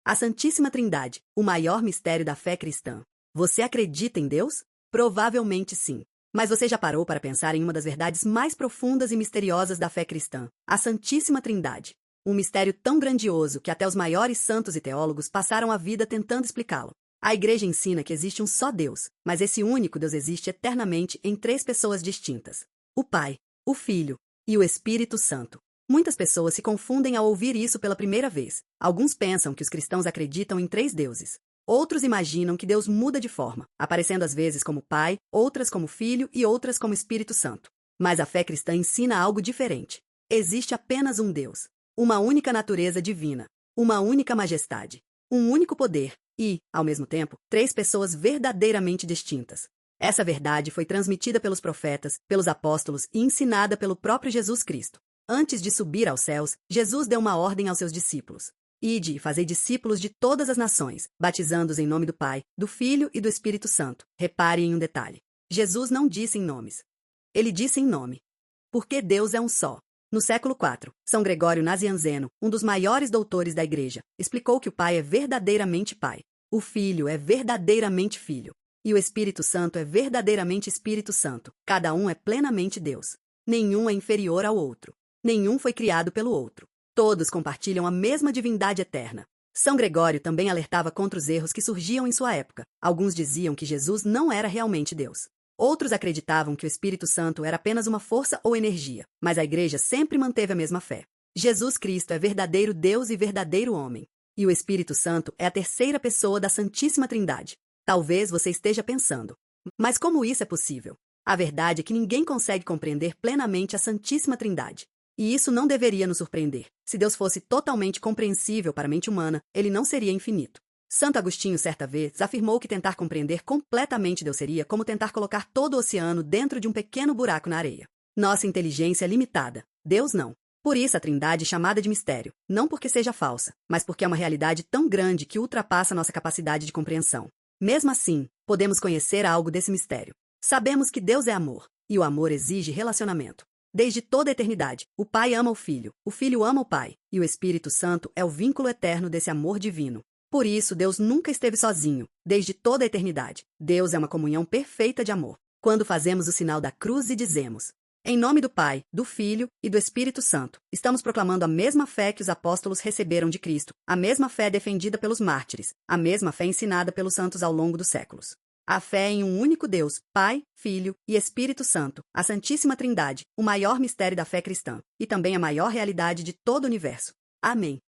A Santíssima Trindade, o maior mistério da fé cristã. Você acredita em Deus? Provavelmente sim. Mas você já parou para pensar em uma das verdades mais profundas e misteriosas da fé cristã, a Santíssima Trindade? Um mistério tão grandioso que até os maiores santos e teólogos passaram a vida tentando explicá-lo. A Igreja ensina que existe um só Deus, mas esse único Deus existe eternamente em três pessoas distintas: o Pai, o Filho e o Espírito Santo. Muitas pessoas se confundem ao ouvir isso pela primeira vez. Alguns pensam que os cristãos acreditam em três deuses. Outros imaginam que Deus muda de forma, aparecendo às vezes como Pai, outras como Filho e outras como Espírito Santo. Mas a fé cristã ensina algo diferente. Existe apenas um Deus, uma única natureza divina, uma única majestade, um único poder e, ao mesmo tempo, três pessoas verdadeiramente distintas. Essa verdade foi transmitida pelos profetas, pelos apóstolos e ensinada pelo próprio Jesus Cristo. Antes de subir aos céus, Jesus deu uma ordem aos seus discípulos: Ide e fazei discípulos de todas as nações, batizando-os em nome do Pai, do Filho e do Espírito Santo. Repare em um detalhe. Jesus não disse em nomes. Ele disse em nome. Porque Deus é um só. No século IV, São Gregório Nazianzeno, um dos maiores doutores da Igreja, explicou que o Pai é verdadeiramente Pai, o Filho é verdadeiramente Filho, e o Espírito Santo é verdadeiramente Espírito Santo. Cada um é plenamente Deus. Nenhum é inferior ao outro. Nenhum foi criado pelo outro. Todos compartilham a mesma divindade eterna. São Gregório também alertava contra os erros que surgiam em sua época. Alguns diziam que Jesus não era realmente Deus. Outros acreditavam que o Espírito Santo era apenas uma força ou energia, mas a Igreja sempre manteve a mesma fé. Jesus Cristo é verdadeiro Deus e verdadeiro homem. E o Espírito Santo é a terceira pessoa da Santíssima Trindade. Talvez você esteja pensando: mas como isso é possível? A verdade é que ninguém consegue compreender plenamente a Santíssima Trindade. E isso não deveria nos surpreender. Se Deus fosse totalmente compreensível para a mente humana, ele não seria infinito. Santo Agostinho, certa vez, afirmou que tentar compreender completamente Deus seria como tentar colocar todo o oceano dentro de um pequeno buraco na areia. Nossa inteligência é limitada. Deus não. Por isso a Trindade é chamada de mistério, não porque seja falsa, mas porque é uma realidade tão grande que ultrapassa nossa capacidade de compreensão. Mesmo assim, podemos conhecer algo desse mistério. Sabemos que Deus é amor, e o amor exige relacionamento. Desde toda a eternidade, o Pai ama o Filho ama o Pai, e o Espírito Santo é o vínculo eterno desse amor divino. Por isso, Deus nunca esteve sozinho, desde toda a eternidade. Deus é uma comunhão perfeita de amor. Quando fazemos o sinal da cruz e dizemos: em nome do Pai, do Filho e do Espírito Santo, estamos proclamando a mesma fé que os apóstolos receberam de Cristo, a mesma fé defendida pelos mártires, a mesma fé ensinada pelos santos ao longo dos séculos. A fé em um único Deus, Pai, Filho e Espírito Santo, a Santíssima Trindade, o maior mistério da fé cristã, e também a maior realidade de todo o universo. Amém.